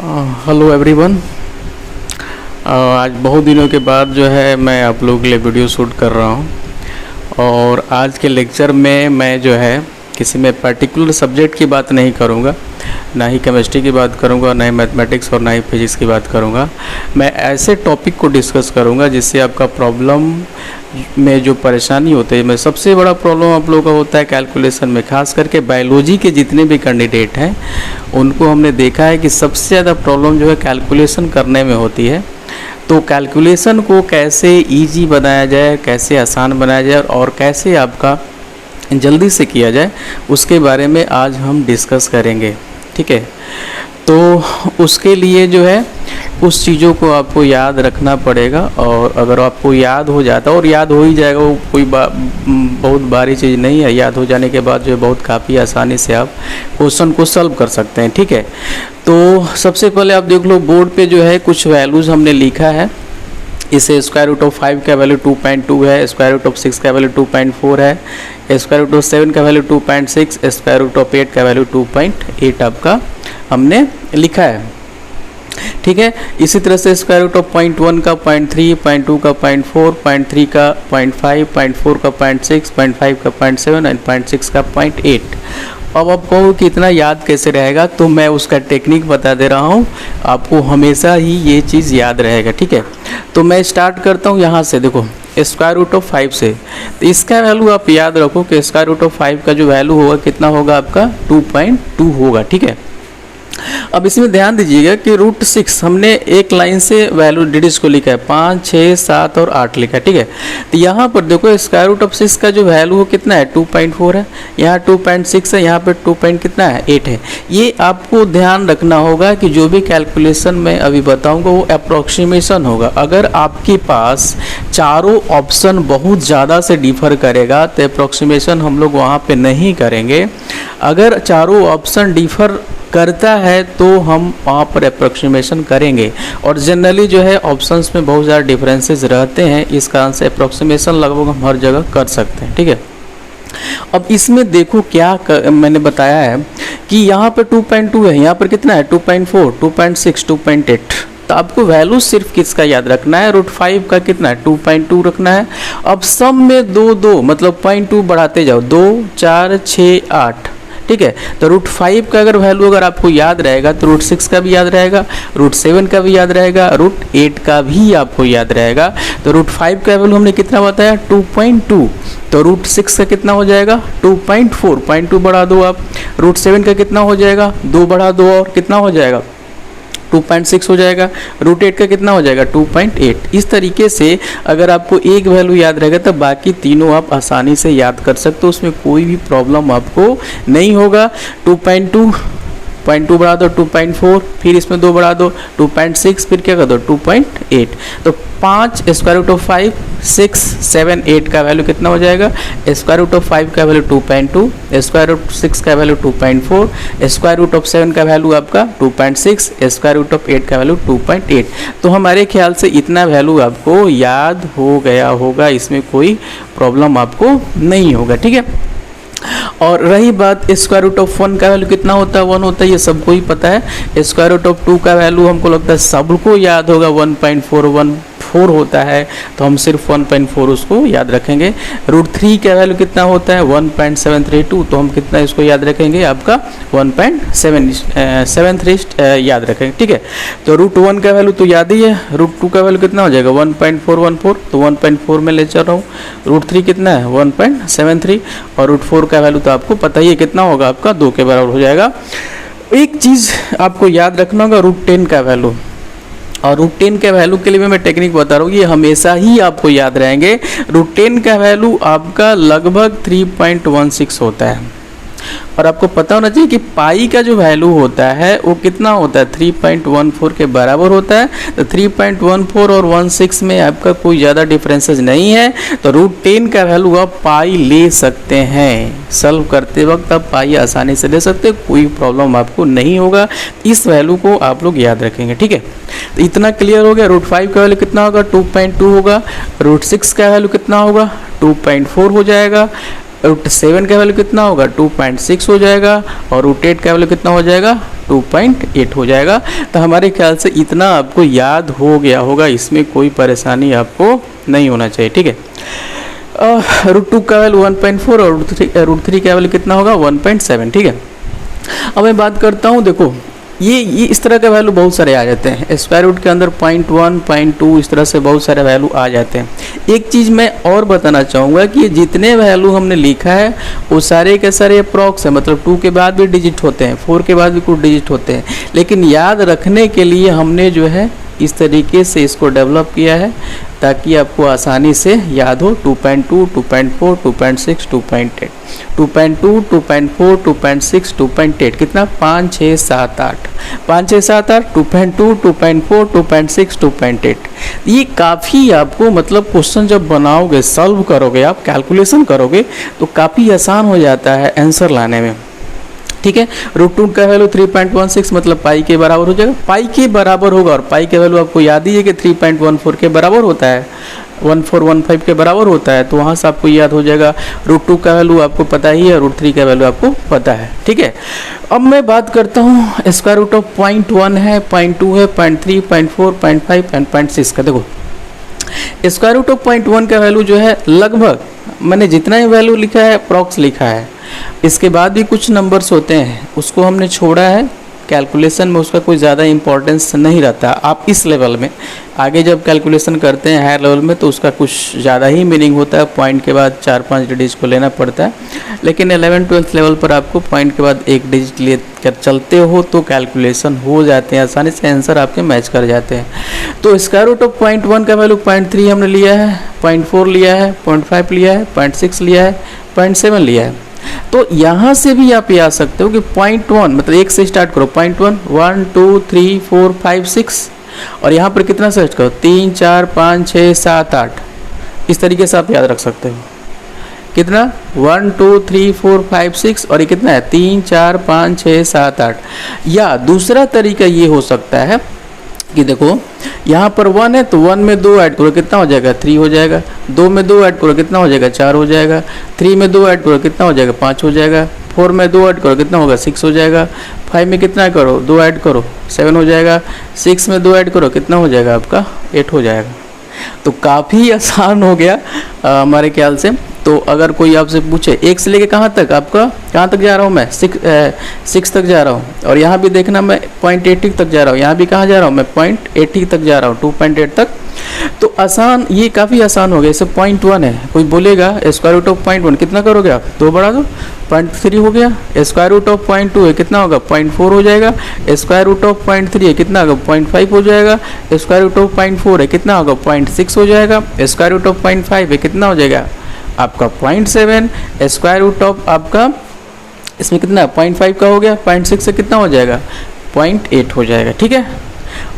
Hello everyone. आज बहुत दिनों के बाद जो है मैं आप लोगों के लिए वीडियो शूट कर रहा हूं। और आज के लेक्चर में मैं जो है किसी में पर्टिकुलर सब्जेक्ट की बात नहीं करूंगा, ना ही केमिस्ट्री की बात करूंगा, ना ही मैथमेटिक्स और ना ही फिजिक्स की बात करूंगा। मैं ऐसे टॉपिक को डिस्कस करूंगा जिससे आपका प्रॉब्लम में जो परेशानी होती है, मैं सबसे बड़ा प्रॉब्लम आप लोगों का होता है कैलकुलेशन में। खास करके बायोलॉजी के जितने भी कैंडिडेट हैं उनको हमने देखा है कि सबसे ज़्यादा प्रॉब्लम जो है कैलकुलेशन करने में होती है। तो कैलकुलेशन को कैसे इजी बनाया जाए, कैसे आसान बनाया जाए और कैसे आपका जल्दी से किया जाए, उसके बारे में आज हम डिस्कस करेंगे। ठीक है, तो उसके लिए जो है उस चीज़ों को आपको याद रखना पड़ेगा। और अगर आपको याद हो जाता है, और याद हो ही जाएगा, वो कोई बहुत भारी चीज़ नहीं है। याद हो जाने के बाद जो है बहुत काफ़ी आसानी से आप क्वेश्चन को सॉल्व कर सकते हैं। ठीक है, तो सबसे पहले आप देख लो बोर्ड पे जो है कुछ वैल्यूज़ हमने लिखा है। इसे स्क्वायर रूट ऑफ 5 का वैल्यू 2.2 है, स्क्वायर रूट ऑफ 6 का वैल्यू 2.4 है, स्क्वायर रूट ऑफ 7 का वैल्यू 2.6, स्क्वायर रूट ऑफ 8 का वैल्यू 2.8 आपका हमने लिखा है। ठीक है, इसी तरह से स्क्वायर रूट ऑफ 0.1 का 0.3, 0.2 का 0.4, 0.3 का 0.5, 0.4 का 0.6, 0.5 का 0.7 और 0.6 का 0.8। अब आप कहो कि इतना याद कैसे रहेगा, तो मैं उसका टेक्निक बता दे रहा हूँ, आपको हमेशा ही ये चीज़ याद रहेगा। ठीक है, तो मैं स्टार्ट करता हूँ यहाँ से। देखो स्क्वायर रूट ऑफ 5 से, तो इसका वैल्यू आप याद रखो कि स्क्वायर रूट ऑफ 5 का जो वैल्यू होगा कितना होगा आपका 2.2 होगा। ठीक है, अब इसमें ध्यान दीजिएगा कि रूट 6 हमने एक लाइन से वैल्यू डिजिट्स को लिखा है, 5, 6, 7 और 8 लिखा है। ठीक है, तो यहाँ पर देखो स्क्वायर रूट ऑफ 6 का जो वैल्यू हो कितना है 2.4 है, यहाँ 2.6 है, यहाँ पर 2. 8 है। ये आपको ध्यान रखना होगा कि जो भी कैलकुलेशन मैं अभी बताऊँगा वो अप्रोक्सीमेशन होगा। अगर आपके पास चारों ऑप्शन बहुत ज़्यादा से डिफर करेगा तो अप्रोक्सीमेशन हम लोग वहाँ पर नहीं करेंगे। अगर चारों ऑप्शन डिफर करता है तो हम वहाँ पर अप्रोक्सीमेशन करेंगे। और जनरली जो है ऑप्शंस में बहुत ज़्यादा डिफरेंसेस रहते हैं, इस कारण से अप्रोक्सीमेशन लगभग हम हर जगह कर सकते हैं। ठीक है, अब इसमें देखो क्या मैंने बताया है कि यहाँ पर 2.2 है, यहाँ पर कितना है 2.4, 2.6, 2.8। तो आपको वैल्यू सिर्फ किसका याद रखना है, रूट 5 का कितना है 2.2 रखना है। अब सब में दो मतलब 0.2 बढ़ाते जाओ, 2, 4, 6, 8। ठीक है, तो रूट 5 का अगर वैल्यू अगर आपको याद रहेगा तो रूट 6 का भी याद रहेगा, रूट 7 का भी याद रहेगा, रूट 8 का भी आपको याद रहेगा। तो रूट 5 का वैल्यू हमने कितना बताया 2.2, तो रूट 6 का कितना हो जाएगा 2.4, 0.2 बढ़ा दो आप। रूट 7 का कितना हो जाएगा 2 बढ़ा दो और कितना हो जाएगा 2.6 हो जाएगा। रूट 8 का कितना हो जाएगा 2.8। इस तरीके से अगर आपको एक वैल्यू याद रहेगा तो बाकी तीनों आप आसानी से याद कर सकते हो, उसमें कोई भी प्रॉब्लम आपको नहीं होगा। 2.2 0.2 बढ़ा दो 2.4, फिर इसमें 2 बढ़ा दो 2.6, फिर क्या कर दो 2.8। तो 5 स्क्वायर रूट ऑफ 5, 6, 7, 8 का वैल्यू कितना हो जाएगा, स्क्वायर रूट ऑफ 5 का वैल्यू 2.2, स्क्वायर रूट 6 का वैल्यू 2.4, स्क्वायर रूट ऑफ 7 का वैल्यू आपका 2.6, स्क्वायर रूट ऑफ 8 का वैल्यू 2.8। तो हमारे ख्याल से इतना वैल्यू आपको याद हो गया होगा, इसमें कोई प्रॉब्लम आपको नहीं होगा। ठीक है, और रही बात स्क्वायर रूट ऑफ 1 का वैल्यू कितना होता है 1 होता है, ये सबको ही पता है। स्क्वायर रूट ऑफ 2 का वैल्यू हमको लगता है सबको याद होगा 1.414 होता है, तो हम सिर्फ 1.4 उसको याद रखेंगे। रूट 3 का वैल्यू कितना होता है 1.732, तो हम कितना इसको याद रखेंगे आपका 1.73 याद रखेंगे। ठीक है, तो रूट 1 का वैल्यू तो याद ही है, रूट 2 का वैल्यू कितना हो जाएगा 1.414, तो 1.4 में ले चल रहा हूँ। रूट 3 कितना है 1.73 और रूट 4 का वैल्यू तो आपको पता ही है कितना होगा आपका 2 के बराबर हो जाएगा। एक चीज़ आपको याद रखना होगा रूट 10 का वैल्यू, और रूट 10 के वैल्यू के लिए मैं टेक्निक बता रहा हूँ, ये हमेशा ही आपको याद रहेंगे। रूट 10 का वैल्यू आपका लगभग 3.16 होता है, और आपको पता होना चाहिए कि पाई का जो वैल्यू होता है वो कितना होता है 3.14 के बराबर होता है। तो 3.14 और 16 में आपका कोई ज़्यादा डिफरेंसेस नहीं है, तो रूट 10 का वैल्यू आप पाई ले सकते हैं। सॉल्व करते वक्त आप पाई आसानी से ले सकते हैं, कोई प्रॉब्लम आपको नहीं होगा। इस वैल्यू को आप लोग याद रखेंगे। ठीक है, तो इतना क्लियर हो गया। रूट 5 का वैल्यू कितना होगा 2.2 होगा, रूट 6 का वैल्यू कितना होगा 2.4 हो जाएगा, रूट 7 का वैल्यू कितना होगा 2.6 हो जाएगा, और रूट 8 का वैल्यू कितना हो जाएगा 2.8 हो जाएगा। तो हमारे ख्याल से इतना आपको याद हो गया होगा, इसमें कोई परेशानी आपको नहीं होना चाहिए, ठीक है। रूट 2 का वैल्यू 1.4 और रूट 3 का वैल्यू कितना होगा 1.7, ठीक है। अब मैं बात करता हूँ, देखो ये इस तरह के वैल्यू बहुत सारे आ जाते हैं, स्क्वायर रूट के अंदर 0.1 0.2 इस तरह से बहुत सारे वैल्यू आ जाते हैं। एक चीज़ मैं और बताना चाहूँगा कि जितने वैल्यू हमने लिखा है वो सारे के सारे अप्रॉक्स है, मतलब 2 के बाद भी डिजिट होते हैं, 4 के बाद भी कुछ डिजिट होते हैं, लेकिन याद रखने के लिए हमने जो है इस तरीके से इसको डेवलप किया है ताकि आपको आसानी से याद हो। 2.2, 2.4, 2.6, 2.8, 2.2, 2.4, 2.6, 2.8 कितना 5, 6, 7, 8, 5, 6, 7, 8, 2.2, 2.4, 2.6, 2.8। ये काफ़ी आपको मतलब क्वेश्चन जब बनाओगे, सॉल्व करोगे, आप कैलकुलेशन करोगे तो काफ़ी आसान हो जाता है आंसर लाने में, ठीक है। रूट 2 का वैल्यू 3.16 मतलब पाई के बराबर हो जाएगा, पाई के बराबर होगा, और पाई के वैल्यू आपको याद ही है कि 3.14 के बराबर होता है, 1415 के बराबर होता है, तो वहाँ से आपको याद हो जाएगा। रूट 2 का वैल्यू आपको पता ही है, रूट 3 का वैल्यू आपको पता है, ठीक है। अब मैं बात करता हूँ स्क्वायर रूट ऑफ 0.1 है, 0.2 है, 0.3, 0.4, 0.5 एंड 0.6 का। देखो स्क्वायर रूट ऑफ 0.1 का वैल्यू जो है लगभग मैंने जितना ही वैल्यू लिखा है अप्रॉक्स लिखा है, इसके बाद भी कुछ नंबर्स होते हैं उसको हमने छोड़ा है, कैलकुलेशन में उसका कोई ज़्यादा इंपॉर्टेंस नहीं रहता। आप इस लेवल में आगे जब कैलकुलेशन करते हैं हायर लेवल में तो उसका कुछ ज़्यादा ही मीनिंग होता है, पॉइंट के बाद 4-5 डिजिट को लेना पड़ता है, लेकिन 11th-12th लेवल पर आपको पॉइंट के बाद एक डिजिट ले कर चलते हो तो कैलकुलेशन हो जाते हैं, आसानी से आंसर आपके मैच कर जाते हैं। तो स्क्वायर रूट ऑफ 0.1 का वैल्यू 0.3 हमने लिया है, 0.4 लिया है, 0.5 लिया है, 0.6 लिया है, 0.7 लिया है। तो यहाँ से भी आप ये आ सकते हो कि 0.1 मतलब एक से स्टार्ट करो, 0.1 1 2 3 4 5 6 और यहाँ पर कितना सर्च करो 3 4 5 6 7 8, इस तरीके से आप याद रख सकते हो। कितना 1 2 3 4 5 6 और ये कितना है 3 4 5 6 7 8। या दूसरा तरीका ये हो सकता है कि देखो यहाँ पर 1 है तो 1 में 2 ऐड करो कितना हो जाएगा 3 हो जाएगा, 2 में 2 ऐड करो कितना हो जाएगा 4 हो जाएगा, 3 में 2 ऐड करो कितना हो जाएगा 5 हो जाएगा, 4 में 2 ऐड करो कितना होगा 6 हो जाएगा, 5 में कितना करो 2 ऐड करो 7 हो जाएगा, 6 में 2 ऐड करो कितना हो जाएगा आपका 8 हो जाएगा। तो काफ़ी आसान हो गया हमारे ख्याल से। तो अगर कोई आपसे पूछे 1 से लेके कहाँ तक आपका कहाँ तक जा रहा हूँ मैं 6 तक जा रहा हूँ, और यहाँ भी देखना मैं 0.80 तक जा रहा हूँ, यहाँ भी कहाँ जा रहा हूँ मैं 0.80 तक जा रहा हूँ 2.8 तक। तो आसान, ये काफ़ी आसान हो गया। जैसे 0.1 है, कोई बोलेगा स्क्वायर रूट ऑफ 0.1 कितना करोगे आप 2 बढ़ा दो 0.3 हो गया। स्क्वायर रूट ऑफ 0.2 है कितना होगा 0.4 हो जाएगा। स्क्वायर रूट ऑफ 0.3 है कितना होगा 0.5 हो जाएगा। स्क्वायर रूट ऑफ 0.4 है कितना होगा 0.6 हो जाएगा। स्क्वायर रूट ऑफ 0.5 है कितना हो जाएगा आपका 0.7। स्क्वायर रूट ऑफ आपका इसमें कितना 0.5 का हो गया, 0.6 से कितना हो जाएगा 0.8 हो जाएगा, ठीक है।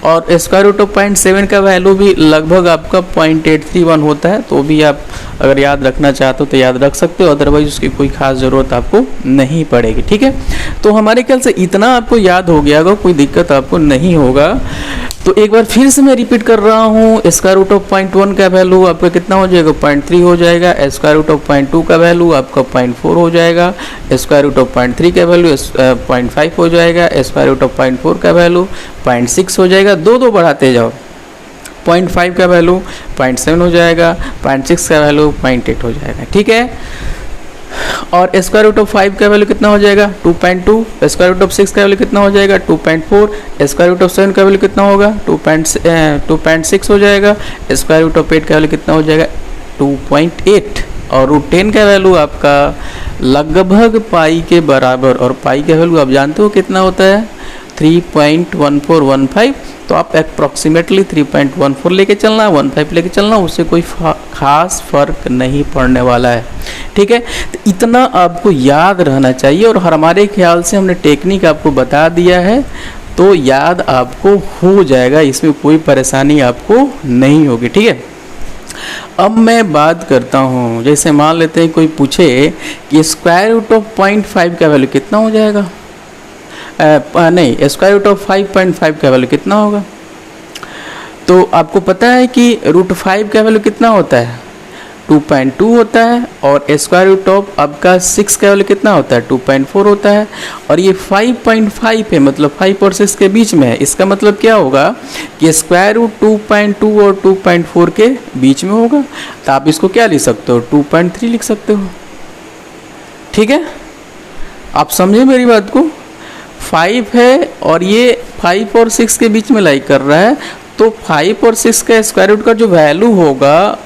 और स्क्वायर रूट ऑफ 0.7 का वैल्यू भी लगभग आपका 0.831 होता है, तो भी आप अगर याद रखना चाहते हो तो याद रख सकते हो, अदरवाइज उसकी कोई खास ज़रूरत आपको नहीं पड़ेगी, ठीक है। तो हमारे ख्याल से इतना आपको याद हो गया होगा, कोई दिक्कत आपको नहीं होगा। तो एक बार फिर से मैं रिपीट कर रहा हूँ, स्क्वायर रूट ऑफ 0.1 का वैल्यू आपका कितना हो जाएगा 0.3 हो जाएगा। स्क्वायर रूट ऑफ 0.2 का वैल्यू आपका 0.4 हो जाएगा। स्क्वायर रूट ऑफ 0.3 का वैल्यू 0.5 हो जाएगा। स्क्वायर रूट ऑफ 0.4 का वैल्यू 0.6 हो जाएगा। दो बढ़ाते जाओ, 0.5 का वैल्यू 0.7 हो जाएगा, 0.6 का वैल्यू 0.8 हो जाएगा, ठीक है। और स्क्वायर रूट ऑफ 5 का वैल्यू कितना हो जाएगा 2.2। स्क्वायर रूट ऑफ 6 का वैल्यू कितना हो जाएगा 2.4। स्क्वायर रूट ऑफ 7 का वैल्यू कितना होगा 2.6 हो जाएगा। स्क्वायर रूट ऑफ 8 का वैल्यू कितना हो जाएगा 2.8। और रूट 10 का वैल्यू आपका लगभग पाई के बराबर, और पाई का वैल्यू आप जानते हो कितना होता है 3.1415। तो आप अप्रॉक्सीमेटली 3.14 लेके चलना, 15 लेके चलना, उससे कोई खास फर्क नहीं पड़ने वाला है, ठीक है। तो इतना आपको याद रहना चाहिए, और हमारे ख्याल से हमने टेक्निक आपको बता दिया है तो याद आपको हो जाएगा, इसमें कोई परेशानी आपको नहीं होगी, ठीक है। अब मैं बात करता हूँ, जैसे मान लेते हैं कोई पूछे कि स्क्वायर रूट ऑफ 0.5 का वैल्यू कितना हो जाएगा, नहीं स्क्वायर रूट ऑफ 5.5 का वैल्यू कितना होगा। तो आपको पता है कि रूट 5 का वैल्यू कितना होता है 2.2 होता है और स्क्वायर रूट ऑफ आपका 6 का वैल्यू कितना होता है 2.4 होता है और ये 5.5 है, मतलब 5 और 6 के बीच में है। इसका मतलब क्या होगा कि स्क्वायर रूट 2.2 और 2.4 के बीच में होगा, तो आप इसको क्या लिख सकते हो 2.3 लिख सकते हो। ठीक है, आप समझे मेरी बात को। 5 है और ये 5 और 6 के बीच में लाइक कर रहा है, तो 5 और 6 का स्क्वायर रूट का जो वैल्यू होगा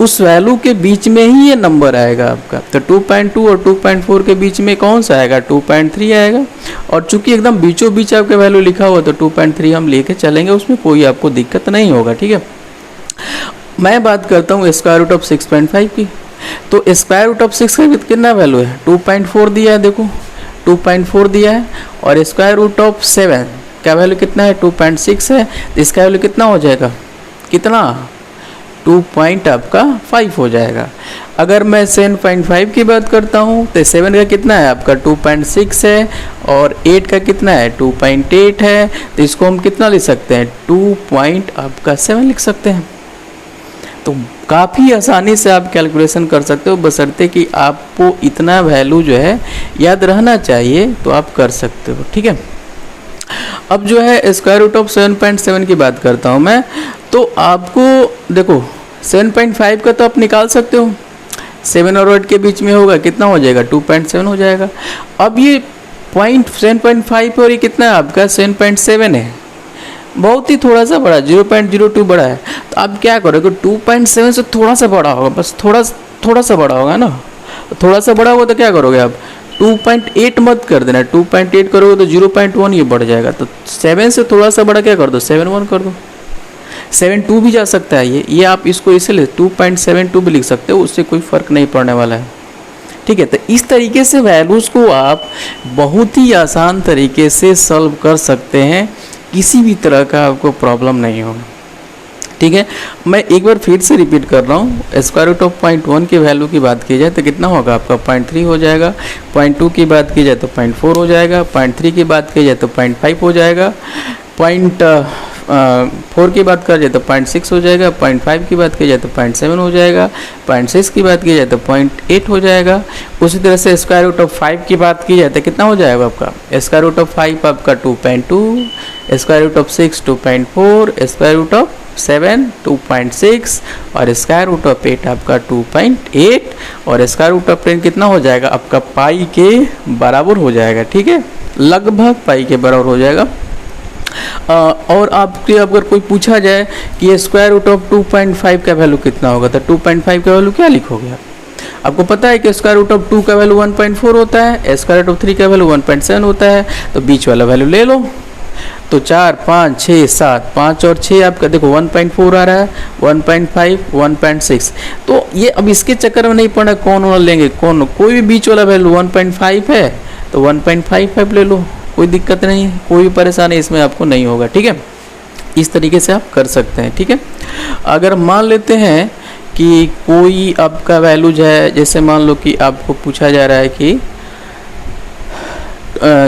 उस वैल्यू के बीच में ही ये नंबर आएगा आपका। तो 2.2 और 2.4 के बीच में कौन सा आएगा 2.3 आएगा। और चूंकि एकदम बीचों बीच आपका वैल्यू लिखा हुआ तो 2.3 हम लेके चलेंगे, उसमें कोई आपको दिक्कत नहीं होगा। ठीक है, मैं बात करता हूँ स्क्वायर रूट ऑफ 6.5 की। तो स्क्वायर रूट ऑफ 6 का कितना वैल्यू है 2.4 दिया है, देखो 2.4 दिया है और स्क्वायर रूट ऑफ 7 का वैल्यू कितना है 2.6 है, तो इसका वैल्यू कितना हो जाएगा कितना 2.5 हो जाएगा। अगर मैं 7.5 की बात करता हूँ तो 7 का कितना है आपका 2.6 है और 8 का कितना है 2.8 है, तो इसको हम कितना लिख सकते हैं 2.7 लिख सकते हैं। तो काफ़ी आसानी से आप कैलकुलेशन कर सकते हो, बशर्ते कि आपको इतना वैल्यू जो है याद रहना चाहिए, तो आप कर सकते हो। ठीक है, अब जो है स्क्वायर रूट ऑफ 7.7 की बात करता हूँ मैं। तो आपको देखो 7.5 का तो आप निकाल सकते हो, 7 और 8 के बीच में होगा कितना हो जाएगा 2.7 हो जाएगा। अब ये 7.5 और ये कितना है आपका 7.7 है, बहुत ही थोड़ा सा बड़ा 0.02 बड़ा है। तो आप क्या करोगे 2.7 से थोड़ा सा बड़ा होगा, बस थोड़ा सा बड़ा होगा ना, थोड़ा सा बड़ा होगा तो क्या करोगे आप 2.8 मत कर देना, 2.8 करोगे तो 0.1 ये बढ़ जाएगा। तो 7 से थोड़ा सा बड़ा क्या कर दो 7.1 कर दो, 7.2 भी जा सकता है ये आप इसको इसलिए 2.72 भी लिख सकते हो, उससे कोई फ़र्क नहीं पड़ने वाला है। ठीक है, तो इस तरीके से वैल्यूज़ को आप बहुत ही आसान तरीके से सॉल्व कर सकते हैं, किसी भी तरह का आपको प्रॉब्लम नहीं होगा। ठीक है, मैं एक बार फिर से रिपीट कर रहा हूँ। स्क्वायर रूट ऑफ 0.1 की वैल्यू की बात की जाए तो कितना होगा आपका 0.3 हो जाएगा, 0.2 की बात की जाए तो 0.4 हो जाएगा, 0.3 की बात की जाए तो 0.5 हो जाएगा, 0.4 की बात कर जाए तो 0.6 हो जाएगा, 0.5 की बात की जाए तो 0.7 हो जाएगा, 0.6 की बात की जाए तो 0.8 हो जाएगा। उसी तरह से स्क्वायर रूट ऑफ 5 की बात की जाए तो कितना हो जाएगा आपका स्क्वायर रूट ऑफ 5 आपका 2.2, square root of 6 2.4, square root of 7 2.6 और स्क्वायर रूट ऑफ 8 आपका 2.8 और स्क्वायर रूट ऑफ 10 कितना हो जाएगा आपका पाई के बराबर हो जाएगा। ठीक है, लगभग पाई के बराबर हो जाएगा। और आपके अगर कोई पूछा जाए कि स्क्वायर रूट ऑफ 2.5 का वैल्यू कितना होगा तो 2.5 का वैल्यू क्या लिखोगे आप? आपको पता है कि स्क्वायर रूट ऑफ 2 का वैल्यू 1.4 होता है, स्क्वायर रूट ऑफ 3 का वैल्यू 1.7 होता है, तो बीच वाला वैल्यू ले लो। तो 4 5 6 7 5 और 6 आपका देखो 1.4 आ रहा है, 1.5 1.6। तो ये अब इसके चक्कर में नहीं पड़ना कौन वाला लेंगे, कोई भी बीच वाला वैल्यू 1.5 है तो 1.55 ले लो, कोई दिक्कत नहीं है, कोई भी परेशानी इसमें आपको नहीं होगा। ठीक है, इस तरीके से आप कर सकते हैं। ठीक है, अगर मान लेते हैं कि कोई आपका वैल्यू जो है, जैसे मान लो कि आपको पूछा जा रहा है कि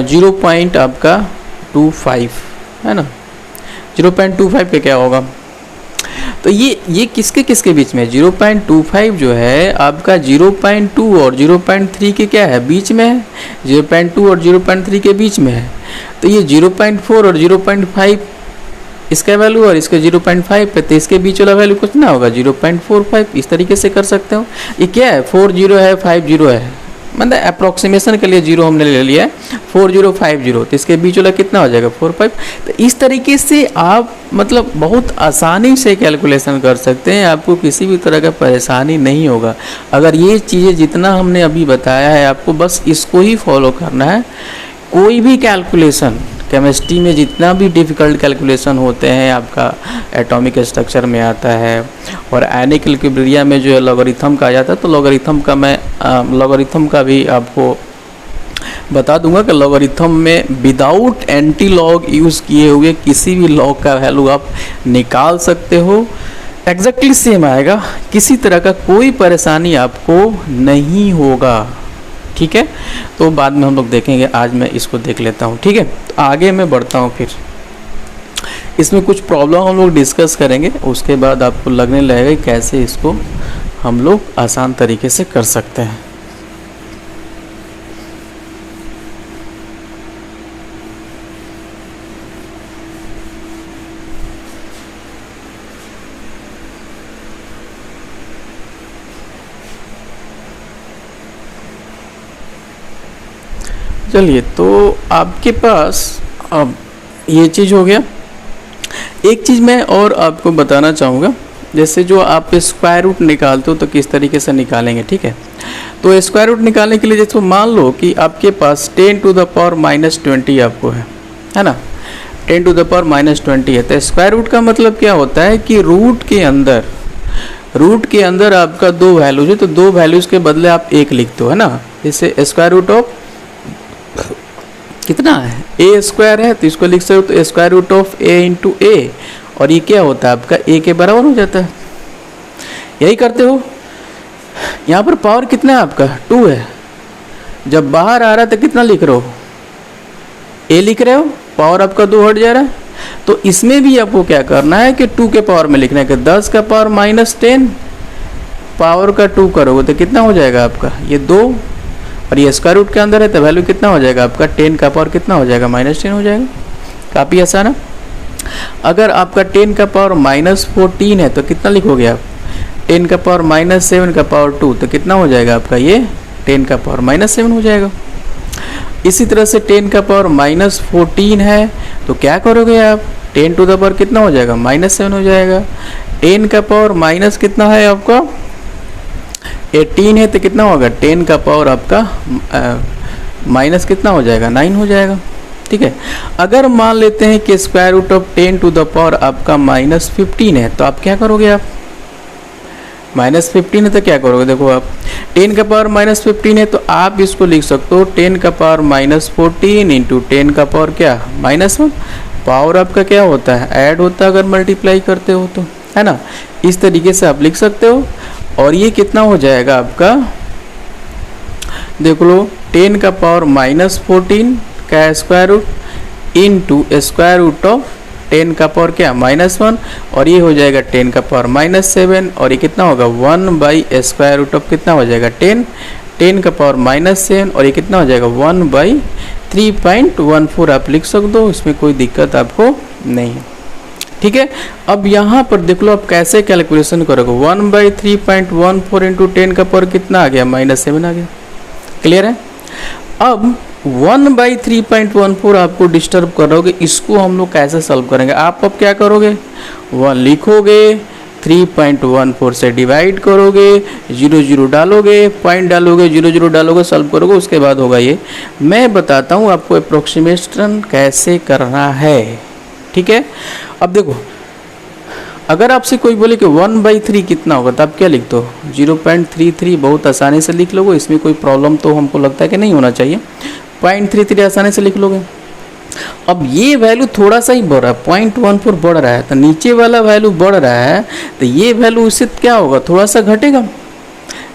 0.25 है ना, 0.25 पे क्या होगा, तो ये किसके किसके बीच में 0.25 जो है आपका 0.2 और 0.3 के क्या है बीच में है, 0.2 और 0.3 के बीच में है। तो ये 0.4 और 0.5 इसका वैल्यू और इसका 0.5 पे, तो इसके बीच वाला वैल्यू कुछ ना होगा 0.45। इस तरीके से कर सकते हो। ये क्या है 40 है 50 है, मतलब अप्रोक्सीमेशन के लिए 0 हमने ले लिया है 4050, तो इसके बीच वाला कितना हो जाएगा 45। तो इस तरीके से आप मतलब बहुत आसानी से कैलकुलेशन कर सकते हैं, आपको किसी भी तरह का परेशानी नहीं होगा। अगर ये चीज़ें जितना हमने अभी बताया है आपको बस इसको ही फॉलो करना है। कोई भी कैलकुलेशन केमिस्ट्री में जितना भी डिफ़िकल्ट कैलकुलेशन होते हैं आपका एटॉमिक स्ट्रक्चर में आता है और आयनिक इक्विलिब्रियम में जो है लॉगरिथम का आ जाता है, तो लॉगरिथम का मैं लॉगरिथम का भी आपको बता दूंगा कि लॉगरिथम में विदाउट एंटी लॉग यूज़ किए हुए किसी भी लॉग का वैल्यू आप निकाल सकते हो, एग्जैक्टली सेम आएगा, किसी तरह का कोई परेशानी आपको नहीं होगा। ठीक है, तो बाद में हम लोग देखेंगे, आज मैं इसको देख लेता हूँ। ठीक है, तो आगे मैं बढ़ता हूँ, फिर इसमें कुछ प्रॉब्लम हम लोग डिस्कस करेंगे, उसके बाद आपको लगने लगेगा कैसे इसको हम लोग आसान तरीके से कर सकते हैं। चलिए, तो आपके पास अब ये चीज़ हो गया। एक चीज़ मैं और आपको बताना चाहूँगा, जैसे जो आप स्क्वायर रूट निकालते हो तो किस तरीके से निकालेंगे, ठीक है। तो स्क्वायर रूट निकालने के लिए जैसे मान लो कि आपके पास 10 टू द पावर -20 आपको है ना, 10 टू द पावर -20 है। तो स्क्वायर रूट का मतलब क्या होता है कि रूट के अंदर आपका दो वैल्यूज है, तो दो वैल्यूज़ के बदले आप एक लिखते हो, है ना। जैसे स्क्वायर रूट ऑफ कितना है, ए स्क्वायर है, तो इसको लिख सकते हो तो square root of A into A, और ये क्या होता है आपका ए के बराबर हो जाता है। यही करते हो। यहाँ पर पावर कितना है आपका 2 है, जब बाहर आ रहा है तो कितना लिख रहे हो, ए लिख रहे हो, पावर आपका 2 हट जा रहा है। तो इसमें भी आपको क्या करना है कि 2 के पावर में लिखना है कि 10 का पावर -10 पावर का 2 करोगे तो कितना हो जाएगा आपका ये 2, और ये स्क्वायर रूट के अंदर है तो वैल्यू कितना हो जाएगा आपका 10 का पावर कितना हो जाएगा -10 हो जाएगा। काफ़ी आसान है। अगर आपका 10 का पावर -14 है तो कितना लिखोगे आप, 10 का पावर -7 का पावर 2, तो कितना हो जाएगा आपका ये 10 का पावर -7 हो जाएगा। इसी तरह से 10 का पावर -14 है तो क्या करोगे आप, 10 टू द पावर कितना हो जाएगा -7 हो जाएगा। 10 का पावर माइनस कितना है आपका 18 है तो कितना होगा 10 का पावर आपका माइनस कितना हो जाएगा 9 हो जाएगा, ठीक है। अगर मान लेते हैं कि square root of 10 to the power आपका -15 है तो आप क्या करोगे, आप -15 है तो क्या करोगे, देखो आप 10 का पावर -15 है तो आप इसको लिख सकते हो 10 का पावर -14 इंटू 10 का पावर क्या -1। पावर आपका क्या होता है ऐड होता है अगर मल्टीप्लाई करते हो तो, है ना। इस तरीके से आप लिख सकते हो। और ये कितना हो जाएगा आपका, देख लो 10 का पावर -14 का square root into square root of 10 का पावर क्या -1, और ये हो जाएगा 10 का पावर -7, और ये कितना होगा 1 बाई स्क्वायर रूट ऑफ कितना हो जाएगा 10 का पावर -7, और ये कितना हो जाएगा 1 बाई 3.14 आप लिख सकते हो, इसमें कोई दिक्कत आपको नहीं है, ठीक है। अब यहाँ पर देख लो आप कैसे कैलकुलेशन करोगे, 1 बाई 3.14 इंटू 10 का पावर कितना आ गया -7 आ गया, क्लियर है। अब 1 बाई 3.14 आपको डिस्टर्ब करोगे, इसको हम लोग कैसे सॉल्व करेंगे, आप अब क्या करोगे 1 लिखोगे, 3.14 से डिवाइड करोगे, 0 डालोगे, पॉइंट डालोगे, 0 डालोगे, सॉल्व करोगे, उसके बाद होगा ये। मैं बताता हूँ आपको अप्रोक्सीमेशन कैसे करना है, ठीक है। अब देखो अगर आपसे कोई बोले कि 1/3 कितना होगा तो आप क्या लिख दो 0.33, बहुत आसानी से लिख लोगे, इसमें कोई प्रॉब्लम तो हमको लगता है कि नहीं होना चाहिए। 0.33 आसानी से लिख लोगे। अब ये वैल्यू थोड़ा सा ही बढ़ रहा है, 0.14 बढ़ रहा है, तो नीचे वाला वैल्यू बढ़ रहा है तो ये वैल्यू इससे क्या होगा थोड़ा सा घटेगा,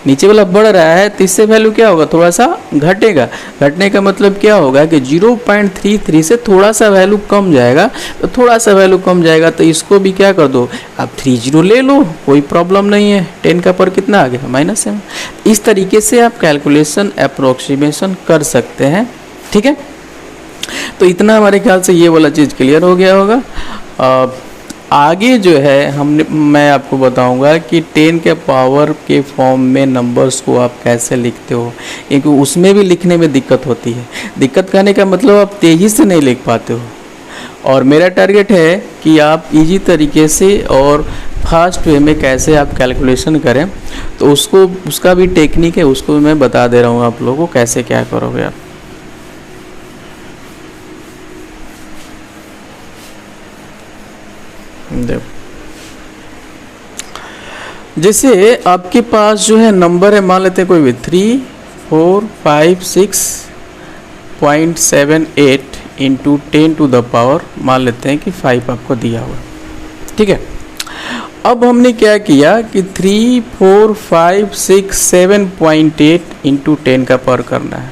नीचे वाला बढ़ रहा है तो इससे वैल्यू क्या होगा थोड़ा सा घटेगा। घटने का मतलब क्या होगा कि 0.33 से थोड़ा सा वैल्यू कम जाएगा, तो थोड़ा सा वैल्यू कम जाएगा तो इसको भी क्या कर दो आप 30 ले लो, कोई प्रॉब्लम नहीं है। 10 का पावर कितना आ गया -7। इस तरीके से आप कैलकुलेशन अप्रोक्सीमेशन कर सकते हैं, ठीक है। तो इतना हमारे ख्याल से ये वाला चीज़ क्लियर हो गया होगा। आगे जो है मैं आपको बताऊंगा कि 10 के पावर के फॉर्म में नंबर्स को आप कैसे लिखते हो, क्योंकि उसमें भी लिखने में दिक्कत होती है। दिक्कत करने का मतलब आप तेज़ी से नहीं लिख पाते हो, और मेरा टारगेट है कि आप इजी तरीके से और फास्ट वे में कैसे आप कैलकुलेशन करें, तो उसका भी टेक्निक है, उसको भी मैं बता दे रहा हूँ आप लोगों को कैसे क्या करोगे आप। देखो जैसे आपके पास जो है नंबर है, मान लेते हैं कोई भी 3, 4, 5, 6.78 इंटू 10 टू द पावर मान लेते हैं कि 5 आपको दिया हुआ, ठीक है। अब हमने क्या किया कि 3, 4, 5, 6, 7.8 इंटू 10 का पावर करना है।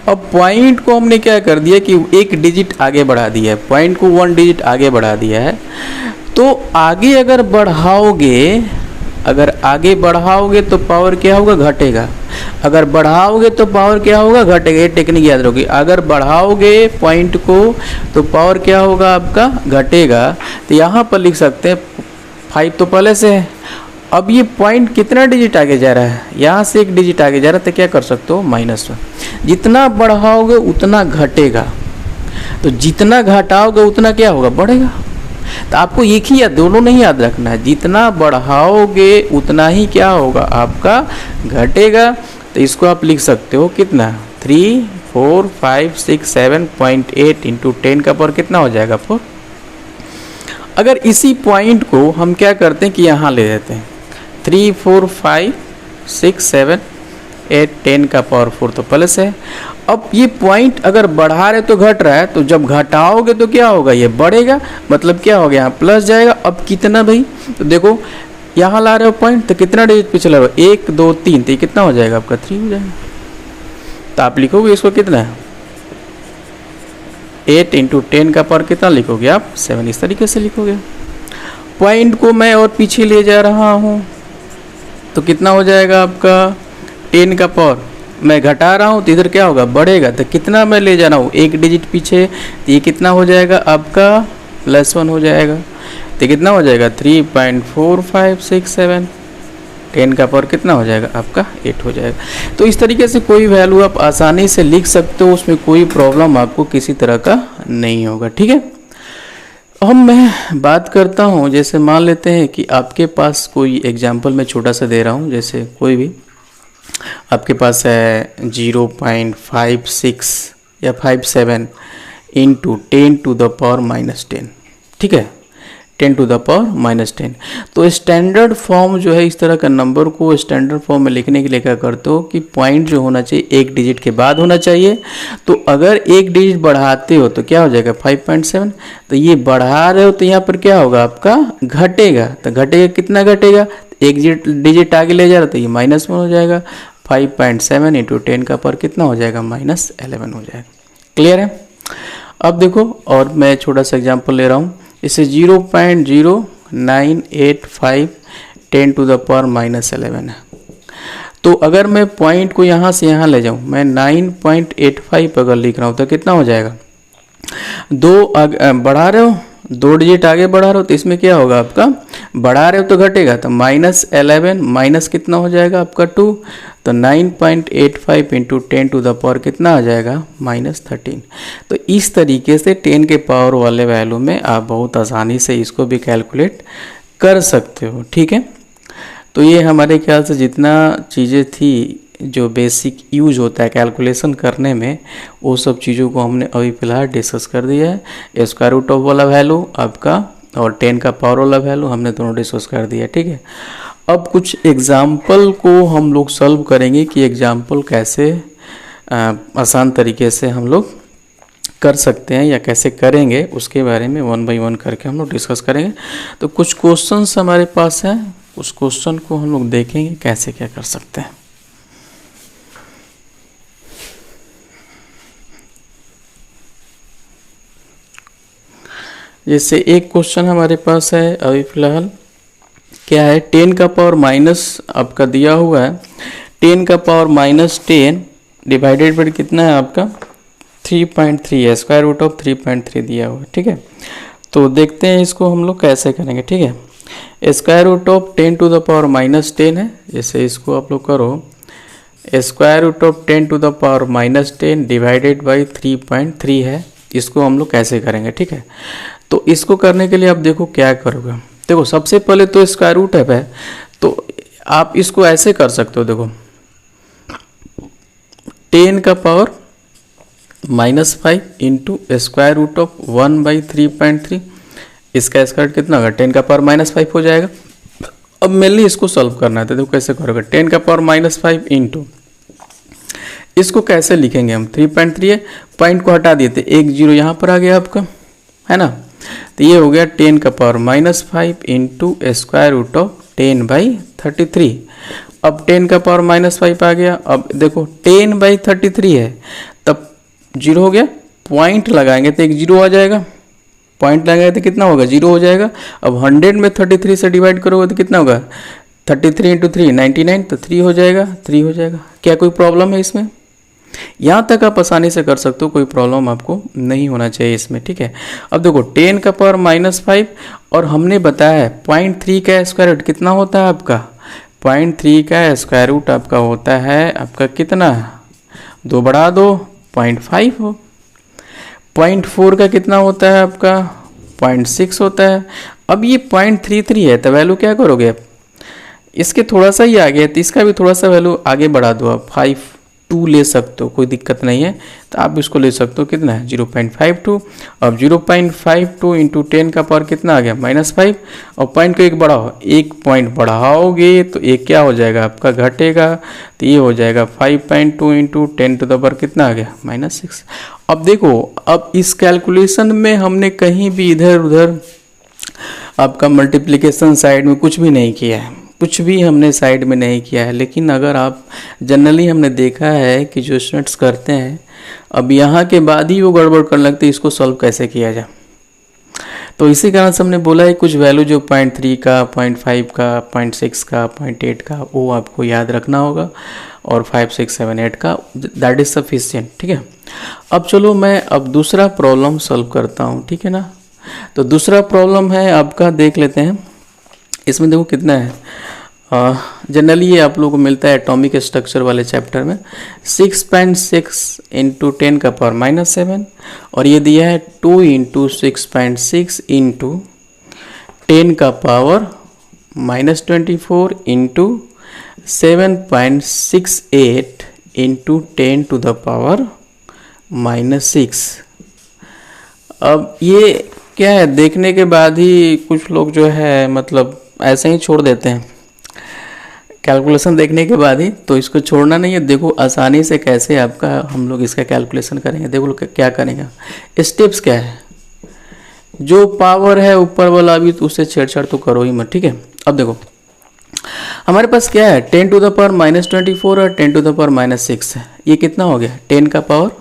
अब पॉइंट को हमने क्या कर दिया कि एक डिजिट आगे बढ़ा दिया है, पॉइंट को 1 डिजिट आगे बढ़ा दिया है। तो आगे अगर बढ़ाओगे अगर आगे बढ़ाओगे तो पावर क्या होगा, घटेगा। अगर बढ़ाओगे तो पावर क्या होगा, घटेगा। ये टेक्निक याद रखोगे, अगर बढ़ाओगे पॉइंट को तो पावर क्या होगा आपका, घटेगा। तो यहाँ पर लिख सकते हैं 5 तो पहले से है। अब ये पॉइंट कितना डिजिट आगे जा रहा है, यहाँ से 1 डिजिट आगे जा रहा है, तो क्या कर सकते हो, -1। जितना बढ़ाओगे उतना घटेगा, तो जितना घटाओगे उतना क्या होगा, बढ़ेगा। तो आपको एक ही याद, दोनों नहीं याद रखना है, जितना बढ़ाओगे उतना ही क्या होगा, आपका घटेगा। तो इसको आप लिख सकते हो कितना, 3 4 5 6 7.8 इंटू 10 का पावर कितना हो जाएगा, 4। अगर इसी पॉइंट को हम क्या करते हैं कि यहाँ ले लेते हैं, 3 4 5 6 7 8 10 का पावर 4 तो प्लस है। अब ये पॉइंट अगर बढ़ा रहे तो घट रहा है, तो जब घटाओगे तो क्या होगा, ये बढ़ेगा, मतलब क्या हो गया, यहाँ प्लस जाएगा। अब कितना भाई, तो देखो यहाँ ला रहे हो पॉइंट, तो कितना डिजिट पे चला रहे हो, 1 2 3, तो ये कितना हो जाएगा आपका, 3 हो जाएगा। तो आप लिखोगे इसको कितना है, 8 इंटू 10 का पावर कितना लिखोगे आप, 7। इस तरीके से लिखोगे। पॉइंट को मैं और पीछे ले जा रहा हूँ, तो कितना हो जाएगा आपका, 10 का पावर मैं घटा रहा हूँ तो इधर क्या होगा, बढ़ेगा। तो कितना मैं ले जा रहा हूँ, 1 डिजिट पीछे, तो ये कितना हो जाएगा आपका, +1 हो जाएगा। तो कितना हो जाएगा, 3.4567, 10 का पावर कितना हो जाएगा आपका, 8 हो जाएगा। तो इस तरीके से कोई वैल्यू आप आसानी से लिख सकते हो, उसमें कोई प्रॉब्लम आपको किसी तरह का नहीं होगा, ठीक है। अब मैं बात करता हूँ, जैसे मान लेते हैं कि आपके पास कोई एग्जाम्पल मैं छोटा सा दे रहा हूँ, जैसे कोई भी आपके पास है 0.56 या 57 इंटू 10 टू द पावर -10, ठीक है, 10 टू द पावर -10। तो स्टैंडर्ड फॉर्म जो है, इस तरह का नंबर को स्टैंडर्ड फॉर्म में लिखने के लिए क्या करते हो कि पॉइंट जो होना चाहिए 1 डिजिट के बाद होना चाहिए। तो अगर 1 डिजिट बढ़ाते हो तो क्या हो जाएगा, 5.7। तो ये बढ़ा रहे हो तो यहाँ पर क्या होगा आपका, घटेगा। तो घटेगा, कितना घटेगा, 1 डिजिट आगे ले जा रहा, तो ये -1 हो जाएगा। 5.7 इंटू 10 का पावर कितना हो जाएगा, -11 हो जाएगा। क्लियर है। अब देखो, और मैं छोटा सा एग्जांपल ले रहा हूँ, इसे 0.0985 10 टू द पावर -11 है। तो अगर मैं पॉइंट को यहाँ से यहाँ ले जाऊँ, मैं 9.85 अगर लिख रहा हूँ तो कितना हो जाएगा, 2 बढ़ा रहे हो, 2 डिजिट आगे बढ़ा रहे हो, तो इसमें क्या होगा आपका, बढ़ा रहे हो तो घटेगा। तो -11 माइनस कितना हो जाएगा आपका 2, तो 9.85 इंटू 10 टू द पावर कितना आ जाएगा, -13। तो इस तरीके से 10 के पावर वाले वैल्यू में आप बहुत आसानी से इसको भी कैलकुलेट कर सकते हो, ठीक है। तो ये हमारे ख्याल से जितना चीज़ें थी जो बेसिक यूज होता है कैलकुलेशन करने में, वो सब चीज़ों को हमने अभी फिलहाल डिस्कस कर दिया है। स्क्वायर रूट ऑफ वाला वैल्यू आपका और 10 का पावर वाला वैल्यू हमने दोनों डिस्कस कर दिया, ठीक है। अब कुछ एग्जाम्पल को हम लोग सॉल्व करेंगे कि एग्जाम्पल कैसे आसान तरीके से हम लोग कर सकते हैं या कैसे करेंगे, उसके बारे में 1 बाय 1 करके हम लोग डिस्कस करेंगे। तो कुछ क्वेश्चंस हमारे पास हैं, उस क्वेश्चन को हम लोग देखेंगे कैसे क्या कर सकते हैं। जैसे एक क्वेश्चन हमारे पास है अभी फिलहाल, क्या है, 10 का पावर माइनस आपका दिया हुआ है, 10 का पावर -10 डिवाइडेड बाय कितना है आपका 3.3 है, स्क्वायर रूट ऑफ 3.3 दिया हुआ है, ठीक है। तो देखते हैं इसको हम लोग कैसे करेंगे, ठीक है। Square root of 10 to the power -10 है, जैसे इसको आप लोग करो, square root of 10 to the power -10 divided by 3.3 है, इसको हम लोग कैसे करेंगे, ठीक है। तो इसको करने के लिए आप देखो क्या करोगे, देखो सबसे पहले तो स्क्वायर रूट है, तो आप इसको ऐसे कर सकते हो, देखो 10 का power -5 into square root of 1/3.3, इसका स्क्वायर कितना होगा, 10 का पावर -5 हो जाएगा। अब मेनली इसको सॉल्व करना है, तो देखो कैसे करोगे, 10 का पावर -5 इंटू, इसको कैसे लिखेंगे हम, 3.3 है, पॉइंट को हटा दिए थे, 1 0 यहाँ पर आ गया आपका, है ना। तो ये हो गया 10 का power -5 into square root of 10/33। अब 10 का पावर -5 आ गया, अब देखो 10/33 है, तब 0 हो गया, पॉइंट लगाएंगे तो 1 0 आ जाएगा, पॉइंट लगाएंगे तो कितना होगा, 0 हो जाएगा। अब 100 में 33 से डिवाइड करोगे तो कितना होगा, 33 इंटू 3 99, तो 3 हो जाएगा, 3 हो जाएगा। क्या कोई प्रॉब्लम है इसमें? यहाँ तक आप आसानी से कर सकते हो, कोई प्रॉब्लम आपको नहीं होना चाहिए इसमें, ठीक है। अब देखो 10 का पावर -5 और हमने बताया है 0.3 का स्क्वायर रूट कितना होता है आपका, 0.3 का स्क्वायर रूट आपका होता है आपका कितना, 2 बढ़ा दो 0.5 हो। 0.4 का कितना होता है आपका, 0.6 होता है। अब ये 0.33 है तो वैल्यू क्या करोगे आप, इसके थोड़ा सा ही आगे है तो इसका भी थोड़ा सा वैल्यू आगे बढ़ा दो आप, 5.2 ले सकते हो, कोई दिक्कत नहीं है। तो आप इसको ले सकते हो कितना है 0.52। अब 0.52 इंटू 10 का पावर कितना आ गया -5, और पॉइंट को 1 बढ़ाओ, 1 पॉइंट बढ़ाओगे तो ये क्या हो जाएगा आपका घटेगा, तो ये हो जाएगा 5.2 इंटू 10 टू द पावर कितना आ गया -6। अब देखो, अब इस कैलकुलेशन में हमने कहीं भी इधर उधर आपका मल्टीप्लिकेशन साइड में कुछ भी नहीं किया है, कुछ भी हमने साइड में नहीं किया है। लेकिन अगर आप जनरली हमने देखा है कि जो स्टूडेंट्स करते हैं अब यहाँ के बाद ही वो गड़बड़ करने लगते हैं, इसको सॉल्व कैसे किया जाए। तो इसी कारण से हमने बोला है कुछ वैल्यू जो 0.3 का, 0.5 का, 0.6 का, 0.8 का, वो आपको याद रखना होगा, और 5, 6, 7, 8 का, दैट इज सफिशिएंट, ठीक है। अब चलो मैं अब दूसरा प्रॉब्लम सॉल्व करता हूँ, ठीक है ना। तो दूसरा प्रॉब्लम है आपका, देख लेते हैं। इसमें देखो कितना है, जनरली ये आप लोगों को मिलता है एटॉमिक स्ट्रक्चर वाले चैप्टर में, 6.6 इंटू 10 का पावर -7, और ये दिया है 2 इंटू 6.6 इंटू 10 का power -24 into 7.68 into 10 to the power -6। अब ये क्या है, देखने के बाद ही कुछ लोग जो है मतलब ऐसे ही छोड़ देते हैं कैलकुलेशन देखने के बाद ही, तो इसको छोड़ना नहीं है। देखो आसानी से कैसे आपका हम लोग इसका कैलकुलेशन करेंगे। देखो क्या करेंगे, स्टेप्स क्या है, जो पावर है ऊपर वाला अभी तो उससे छेड़छाड़ तो करो ही मत, ठीक है। अब देखो हमारे पास क्या है, 10 टू द पावर -24 और 10 टू द पावर -6 है। ये कितना हो गया, 10 का पावर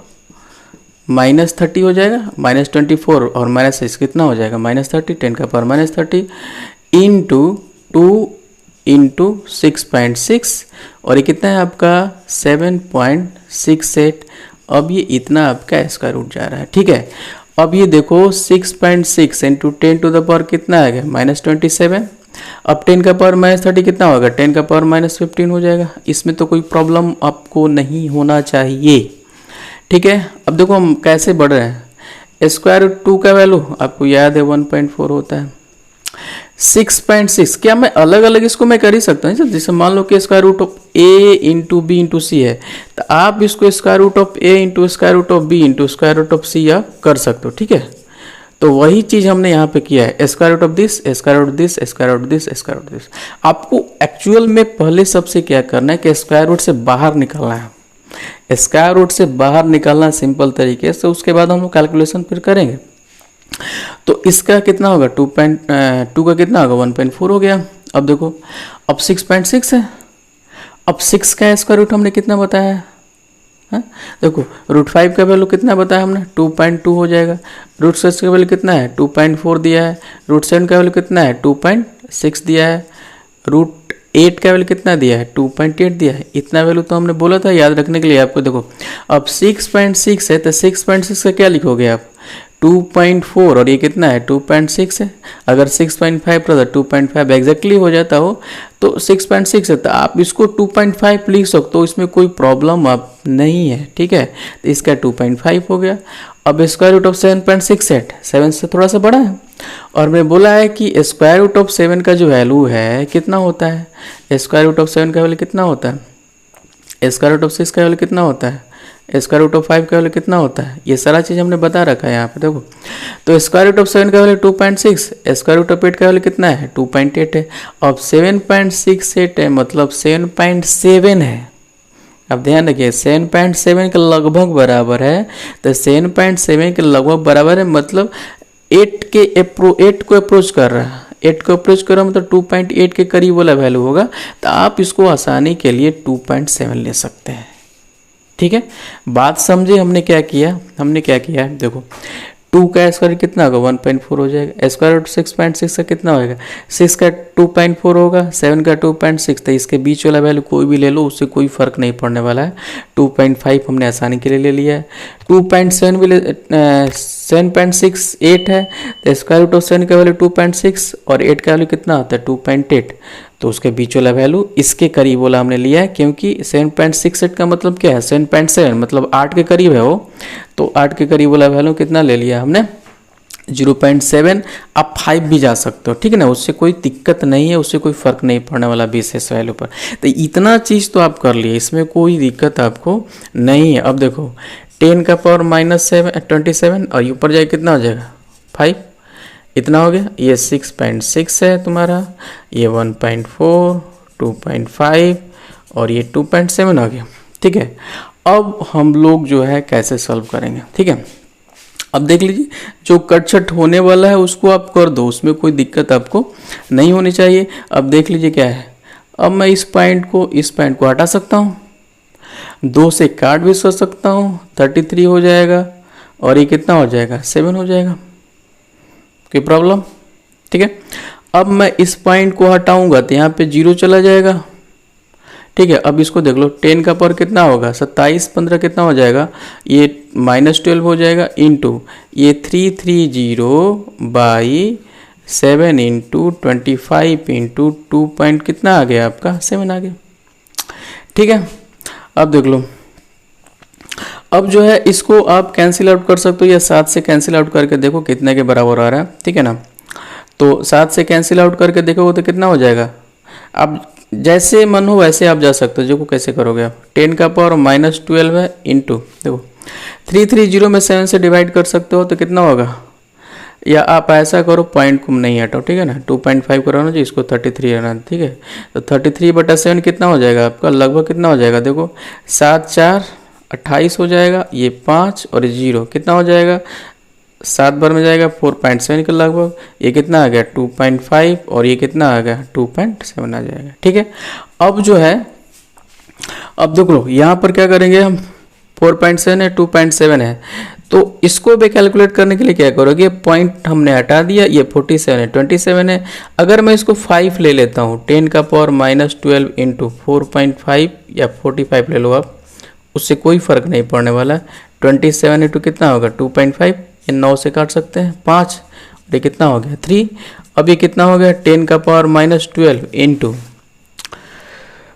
-30 हो जाएगा, -24 और -6 कितना हो जाएगा -30, 10 का पावर -30 इंटू 2 इंटू 6.6, और ये कितना है आपका 7.68। अब ये इतना आपका स्क्वायर रूट जा रहा है, ठीक है। अब ये देखो 6.6 इंटू 10 टू द पावर कितना आ गया -27। अब 10 का पावर -30 कितना होगा, 10 का पावर -15 हो जाएगा। इसमें तो कोई प्रॉब्लम आपको नहीं होना चाहिए, ठीक है। अब देखो हम कैसे बढ़ रहे हैं, स्क्वायर रूट 2 का वैल्यू आपको याद है 1.4 होता है। 6.6 क्या मैं अलग अलग इसको मैं कर ही सकता हूँ, जैसे मान लो कि square root of a into B into C है, तो आप इसको square root of a into square root of b into square root of C आप कर सकते हो, ठीक है। तो वही चीज़ हमने यहाँ पे किया है, square root of this, square root this, square root this, square root this. आपको एक्चुअल में पहले सबसे क्या करना है कि स्क्वायर रूट से बाहर निकलना है, स्क्वायर रूट से बाहर निकलना सिंपल तरीके से, उसके बाद हम लोग कैलकुलेशन फिर करेंगे। तो इसका कितना होगा 2 का कितना होगा 1.4 हो गया। अब देखो अब 6.6 है, अब 6 का स्क्वायर रूट हमने कितना बताया है, देखो √5 का वैल्यू कितना बताया हमने 2.2 हो जाएगा, √6 का वैल्यू कितना है 2.4 दिया है, √7 का वैल्यू कितना है 2.6 दिया है, √8 का वैल्यू कितना दिया है 2.8 दिया है। इतना वैल्यू तो हमने बोला था याद रखने के लिए आपको। देखो अब 6.6 है तो 6.6 का क्या लिखोगे आप 2.4, और ये कितना है 2.6 है। अगर 6.5 रहता 2.5 एग्जैक्टली हो जाता हो तो 6.6 है, तो आप इसको 2.5 लिख सकते हो, इसमें कोई प्रॉब्लम आप नहीं है, ठीक है। तो इसका 2.5 हो गया। अब स्क्वायर रूट ऑफ 7.68 7 से थोड़ा सा बड़ा है, और मैं बोला है कि स्क्वायर रूट ऑफ 7 का जो वैल्यू है कितना होता है, स्क्वायर रूट ऑफ 7 का वैल्यू कितना होता है, स्क्वायर रूट ऑफ 6 का वैल्यू कितना होता है, स्क्वायर रूट ऑफ 5 का वैल्यू कितना होता है, ये सारा चीज़ हमने बता रखा है यहाँ पे। देखो तो स्क्वायर रूट ऑफ 7 का वैल्यू 2.6, स्क्वायर रूट ऑफ 8 का वैल्यू कितना है 2.8 है। अब 7.68 है मतलब 7.7 है। अब ध्यान रखिए 7.7 के लगभग बराबर है, तो 7.7 के लगभग बराबर है मतलब 8 को अप्रोच कर रहा है, 8 को अप्रोच कर रहा है मतलब 2.8 के करीब वाला वैल्यू होगा। तो आप इसको आसानी के लिए 2.7 ले सकते हैं, ठीक है। बात समझे हमने क्या किया, देखो 2 का स्क्वायर कितना होगा 1.4 हो जाएगा। स्क्वायर रूट 6.6 का कितना होगा 6 का 2.4 होगा, 7 का 2.6। तो इसके बीच वाला वैल्यू कोई भी ले लो, उससे कोई फर्क नहीं पड़ने वाला है। 2.5 हमने आसानी के लिए ले लिया है। 2.7 भी 7.68 है, तो स्क्वायर रूट ऑफ 7 का वैल्यू 2.6 और 8 का वैल्यू कितना होता है 2.8। तो उसके बीच वाला वैल्यू इसके करीब वाला हमने लिया है, क्योंकि 7.68 का मतलब क्या है 7.7 मतलब 8 के करीब है वो। तो 8 के करीब वाला वैल्यू कितना ले लिया हमने 0.7। आप 5 भी जा सकते हो, ठीक है ना, उससे कोई दिक्कत नहीं है, उससे कोई फर्क नहीं पड़ने वाला विशेष वैल्यू पर। तो इतना चीज़ तो आप कर लिए, इसमें कोई दिक्कत आपको नहीं है। अब देखो 10 का पावर -27 और ऊपर जाए कितना हो जाएगा 5, इतना हो गया। ये 6.6 है तुम्हारा, ये 1.4, 2.5 और ये 2.7 हो गया, ठीक है। अब हम लोग जो है कैसे सॉल्व करेंगे, ठीक है। अब देख लीजिए, जो कटछट होने वाला है उसको आप कर दो, उसमें कोई दिक्कत आपको नहीं होनी चाहिए। अब देख लीजिए क्या है, अब मैं इस पॉइंट को हटा सकता हूँ, 2 से काट भी सकता हूँ, 33 हो जाएगा और ये कितना हो जाएगा 7 हो जाएगा। कोई प्रॉब्लम, ठीक है। अब मैं इस पॉइंट को हटाऊंगा तो यहाँ पे 0 चला जाएगा, ठीक है। अब इसको देख लो, 10 का पावर कितना होगा 27, 15 कितना हो जाएगा, ये -12 हो जाएगा इंटू ये 330/7 इंटू 25 इंटू 2 पॉइंट कितना आ गया आपका 7 आ गया, ठीक है। अब देख लो, अब जो है इसको आप कैंसिल आउट कर सकते हो या 7 से कैंसिल आउट करके देखो कितने के बराबर आ रहा है, ठीक है ना। तो 7 से कैंसिल आउट करके देखोगे तो कितना हो जाएगा। अब जैसे मन हो वैसे आप जा सकते हो, जो को कैसे करोगे आप, 10 का पावर -12 है इंटू देखो 330 में 7 से डिवाइड कर सकते हो तो कितना होगा, या आप ऐसा करो पॉइंट को नहीं हटाओ, ठीक है ना, 2.5 कराना चाहिए, इसको 33 रहना, ठीक है। तो 33/7 कितना हो जाएगा आपका, लगभग कितना हो जाएगा देखो 7 4 28 हो जाएगा, ये 5 और 0 कितना हो जाएगा 7 बार में जाएगा 4.7 के लगभग, ये कितना आ गया 2.5 और ये कितना आ गया 2.7 आ जाएगा, ठीक है। अब जो है, अब देख लो यहाँ पर क्या करेंगे हम, 4.7 है 2.7 है, तो इसको भी कैलकुलेट करने के लिए क्या करोगे, पॉइंट हमने हटा दिया, ये 47 है 27 है। अगर मैं इसको 5 ले लेता हूँ, 10 का पावर -12 इंटू 4.5 या 45 ले लो आप, उससे कोई फर्क नहीं पड़ने वाला। 27 इंटू कितना होगा 2.5, ये 9 से काट सकते हैं 5, और ये कितना हो गया 3। अब ये कितना हो गया 10 का पावर -12 इंटू,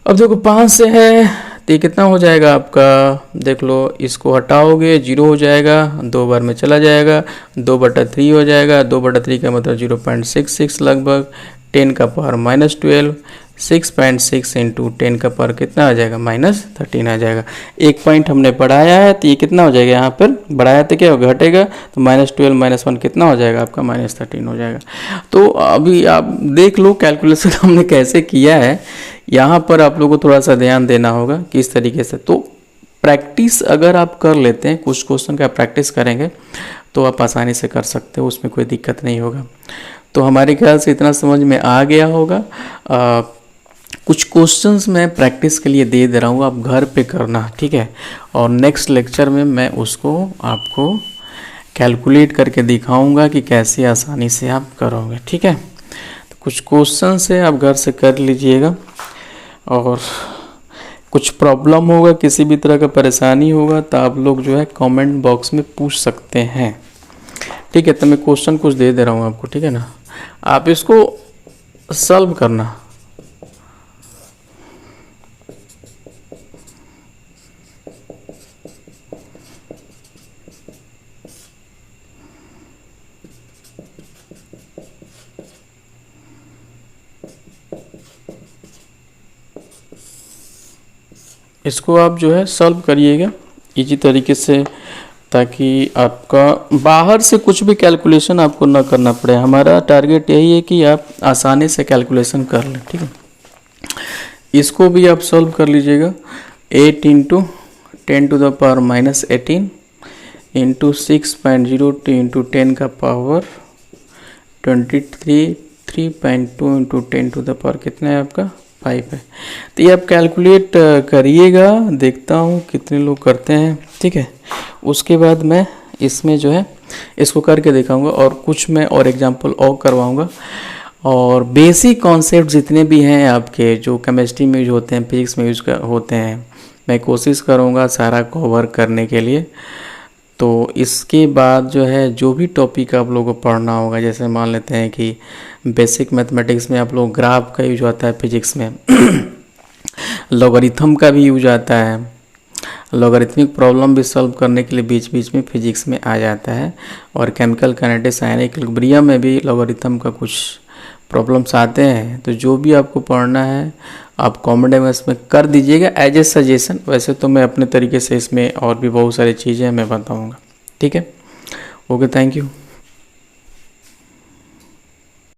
अब देखो 5 से है तो ये कितना हो जाएगा आपका, देख लो इसको हटाओगे 0 हो जाएगा, 2 बार में चला जाएगा, 2/3 हो जाएगा, 2/3 का मतलब 0.66 लगभग, 10 का पावर -12, 6.6 इंटू 10 का पावर कितना आ जाएगा -13 आ जाएगा। एक पॉइंट हमने बढ़ाया है तो ये कितना हो जाएगा, यहाँ पर बढ़ाया तो क्या होगा घटेगा, तो -12 -1 कितना हो जाएगा आपका -13 हो जाएगा। तो अभी आप देख लो कैलकुलेशन हमने कैसे किया है, यहाँ पर आप लोगों को थोड़ा सा ध्यान देना होगा किस तरीके से। तो प्रैक्टिस अगर आप कर लेते हैं, कुछ क्वेश्चन का प्रैक्टिस करेंगे तो आप आसानी से कर सकते हो, उसमें कोई दिक्कत नहीं होगा। तो हमारे ख्याल से इतना समझ में आ गया होगा। कुछ क्वेश्चंस मैं प्रैक्टिस के लिए दे रहा हूँ, आप घर पे करना, ठीक है। और नेक्स्ट लेक्चर में मैं उसको आपको कैलकुलेट करके दिखाऊंगा कि कैसे आसानी से आप करोगे, ठीक है। तो कुछ क्वेश्चंस है आप घर से कर लीजिएगा, और कुछ प्रॉब्लम होगा, किसी भी तरह का परेशानी होगा तो आप लोग जो है कमेंट बॉक्स में पूछ सकते हैं, ठीक है। तो मैं क्वेश्चन कुछ दे रहा हूँ आपको, ठीक है ना, आप इसको सॉल्व करना। इसको आप जो है सॉल्व करिएगा इजी तरीके से, ताकि आपका बाहर से कुछ भी कैलकुलेशन आपको ना करना पड़े। हमारा टारगेट यही है कि आप आसानी से कैलकुलेशन कर लें, ठीक है। इसको भी आप सॉल्व कर लीजिएगा। 8 इंटू 10⁻18 इंटू 6.02 इंटू 10 का पावर 23 3.2 इंटू 10⁻, कितना है आपका 5 है। तो ये आप कैलकुलेट करिएगा, देखता हूँ कितने लोग करते हैं, ठीक है। उसके बाद मैं इसमें जो है इसको करके दिखाऊंगा और कुछ मैं और एग्जांपल और करवाऊंगा। और बेसिक कॉन्सेप्ट जितने भी हैं आपके जो केमिस्ट्री में यूज होते हैं, फिजिक्स में यूज होते हैं, मैं कोशिश करूंगा सारा कवर करने के लिए। तो इसके बाद जो है जो भी टॉपिक आप लोगों को पढ़ना होगा, जैसे मान लेते हैं कि बेसिक मैथमेटिक्स में आप लोग ग्राफ का यूज होता है, फिजिक्स में लॉगरिथम का भी यूज आता है, लॉगरिथमिक प्रॉब्लम भी सॉल्व करने के लिए बीच बीच में फिजिक्स में आ जाता है। और केमिकल काइनेटिक्स आयनिक इक्विलिब्रियम में भी लॉगरिथम का कुछ प्रॉब्लम्स आते हैं। तो जो भी आपको पढ़ना है आप कमेंट में इसमें कर दीजिएगा एज ए सजेशन। वैसे तो मैं अपने तरीके से इसमें और भी बहुत सारी चीज़ें मैं बताऊंगा। ठीक है, ओके, थैंक यू।